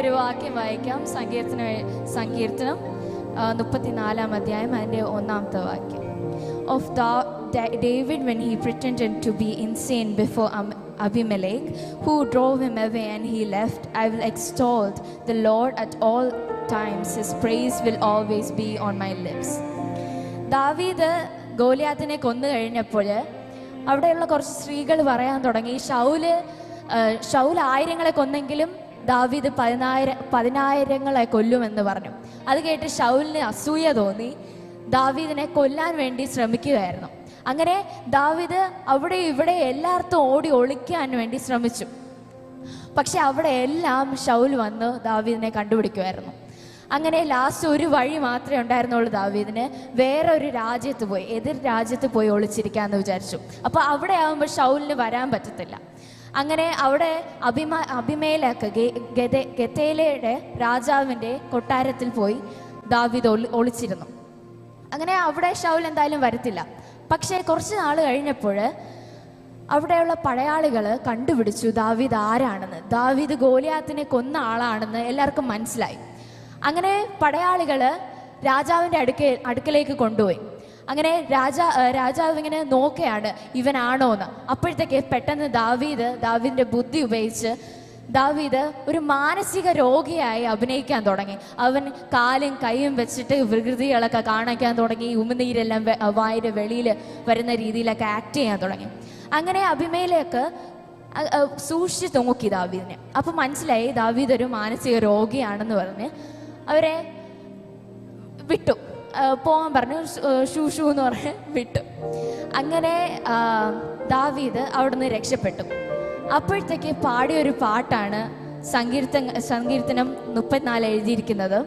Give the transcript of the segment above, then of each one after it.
നമുക്കൊരു വാക്യം വായിക്കാം. സങ്കീർത്തനം 34 അധ്യായം അതിൻ്റെ 1-ാമത്തെ വാക്യം. Of David when he pretended to be insane before Abimelech, who drove him away and he left, I will extol the Lord at all times. His praise will always be on my lips. ദാവീദ് ഗോലിയാത്തിനെ കൊന്നു കഴിഞ്ഞപ്പോൾ അവിടെയുള്ള കുറച്ച് സ്ത്രീകൾ പറയാൻ തുടങ്ങി, ഷൗൽ 1000 കൊന്നെങ്കിലും ദാവീദ് 10,000 കൊല്ലുമെന്ന് പറഞ്ഞു. അത് കേട്ട് ഷൗലിന് അസൂയ തോന്നി ദാവീദിനെ കൊല്ലാൻ വേണ്ടി ശ്രമിക്കുകയായിരുന്നു. അങ്ങനെ ദാവീദ് അവിടെ ഇവിടെ എല്ലായിടത്തും ഓടി ഒളിക്കാൻ വേണ്ടി ശ്രമിച്ചു. പക്ഷെ അവിടെ എല്ലാം ഷൗൽ വന്ന് ദാവീദിനെ കണ്ടുപിടിക്കുമായിരുന്നു. അങ്ങനെ ലാസ്റ്റ് ഒരു വഴി മാത്രമേ ഉണ്ടായിരുന്നുള്ളൂ ദാവീദിന്. വേറൊരു രാജ്യത്ത് പോയി, എതിർ രാജ്യത്ത് പോയി ഒളിച്ചിരിക്കാമെന്ന് വിചാരിച്ചു. അപ്പോൾ അവിടെ ആകുമ്പോൾ ഷൗലിന് വരാൻ പറ്റത്തില്ല. അങ്ങനെ അവിടെ അബിമേലെക്ക് ഗെതേലയുടെ രാജാവിൻ്റെ കൊട്ടാരത്തിൽ പോയി ദാവീദ് ഒളിച്ചിരുന്നു. അങ്ങനെ അവിടെ ഷൗൽ എന്തായാലും വരത്തില്ല. പക്ഷേ കുറച്ച് നാൾ കഴിഞ്ഞപ്പോൾ അവിടെയുള്ള പടയാളികൾ കണ്ടുപിടിച്ചു ദാവീദ് ആരാണെന്ന്. ദാവീദ് ഗോലിയാത്തിനെ കൊന്ന ആളാണെന്ന് എല്ലാവർക്കും മനസ്സിലായി. അങ്ങനെ പടയാളികൾ രാജാവിൻ്റെ അടുക്കലേക്ക് കൊണ്ടുപോയി. അങ്ങനെ രാജാവ് ഇങ്ങനെ നോക്കുകയാണ് ഇവനാണോ എന്ന്. അപ്പോഴത്തേക്ക് പെട്ടെന്ന് ദാവീദിൻ്റെ ബുദ്ധി ഉപയോഗിച്ച് ദാവീദ് ഒരു മാനസിക രോഗിയായി അഭിനയിക്കാൻ തുടങ്ങി. അവൻ കാലും കൈയും വെച്ചിട്ട് വികൃതികളൊക്കെ കാണിക്കാൻ തുടങ്ങി. ഉമിനീരെല്ലാം വായുടെ വെളിയിൽ വരുന്ന രീതിയിലൊക്കെ ആക്ട് ചെയ്യാൻ തുടങ്ങി. അങ്ങനെ അബിമേലെക്ക് സൂക്ഷിച്ച് നോക്കി ദാവീദിനെ. അപ്പം മനസ്സിലായി ദാവീദ് ഒരു മാനസിക രോഗിയാണെന്ന് പറഞ്ഞ് അവരെ വിട്ടു പോകാൻ പറഞ്ഞു. ഷൂ എന്ന് പറഞ്ഞ് വിട്ടു. അങ്ങനെ ദാവീദ് അവിടുന്ന് രക്ഷപ്പെട്ടു. അപ്പോഴത്തേക്ക് പാടിയൊരു പാട്ടാണ് സങ്കീർത്തനം 34 എഴുതിയിരിക്കുന്നത്.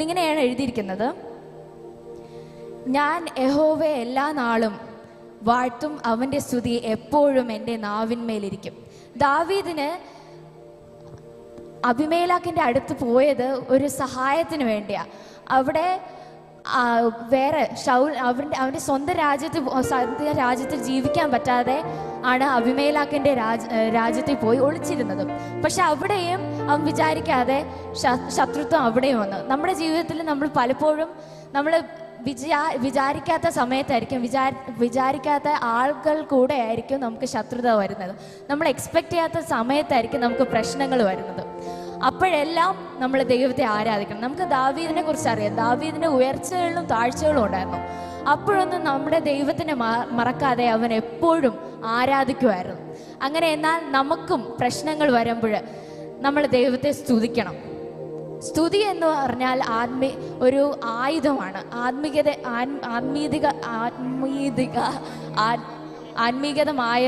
ഇങ്ങനെയാണ് എഴുതിയിരിക്കുന്നത്: ഞാൻ യഹോവയെ എല്ലാ നാളും വാഴ്ത്തും, അവൻ്റെ സ്തുതി എപ്പോഴും എൻ്റെ നാവിന്മേലിരിക്കും. ദാവീദിന് അബിമേലെക്കിൻ്റെ അടുത്ത് പോയത് ഒരു സഹായത്തിന് വേണ്ടിയാണ്. അവിടെ വേറെ അവൻ്റെ സ്വന്തം രാജ്യത്തിൽ ജീവിക്കാൻ പറ്റാതെ ആണ് അബിമേലെക്കിൻ്റെ രാജ്യത്തിൽ പോയി ഒളിച്ചിരുന്നത്. പക്ഷെ അവിടെയും അവൻ വിചാരിക്കാതെ ശത്രുത്വം അവിടെയും വന്നു. നമ്മുടെ ജീവിതത്തിൽ നമ്മൾ പലപ്പോഴും നമ്മൾ വിചാരിക്കാത്ത സമയത്തായിരിക്കും, വിചാരിക്കാത്ത ആളുകൾ കൂടെ ആയിരിക്കും നമുക്ക് ശത്രുത വരുന്നത്. നമ്മൾ എക്സ്പെക്റ്റ് ചെയ്യാത്ത സമയത്തായിരിക്കും നമുക്ക് പ്രശ്നങ്ങൾ വരുന്നത്. അപ്പോഴെല്ലാം നമ്മൾ ദൈവത്തെ ആരാധിക്കണം. നമുക്ക് ദാവീദിനെ കുറിച്ച് അറിയാം. ദാവീദിന് ഉയർച്ചകളും താഴ്ചകളും ഉണ്ടായിരുന്നു. അപ്പോഴൊന്നും നമ്മുടെ ദൈവത്തിനെ മറക്കാതെ അവൻ എപ്പോഴും ആരാധിക്കുമായിരുന്നു. അങ്ങനെ എന്നാൽ നമുക്കും പ്രശ്നങ്ങൾ വരുമ്പോൾ നമ്മൾ ദൈവത്തെ സ്തുതിക്കണം. സ്തുതി എന്ന് പറഞ്ഞാൽ ഒരു ആയുധമാണ്. ആത്മീകതമായ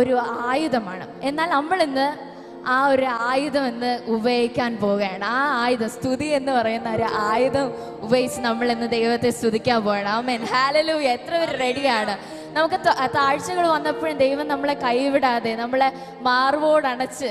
ഒരു ആയുധമാണ്. എന്നാൽ നമ്മളിന്ന് ആ ഒരു ആയുധം എന്ന് ഉപയോഗിക്കാൻ പോവുകയാണ്. ആ ആയുധം, സ്തുതി എന്ന് പറയുന്ന ഒരു ആയുധം ഉപയോഗിച്ച് നമ്മൾ ഇന്ന് ദൈവത്തെ സ്തുതിക്കാൻ പോവുകയാണ്. ആമേൻ, ഹല്ലേലൂയ. എത്ര പേര് റെഡിയാണ്? നമുക്ക് താഴ്ചകൾ വന്നപ്പോഴും ദൈവം നമ്മളെ കൈവിടാതെ നമ്മളെ മാർവോടണച്ച്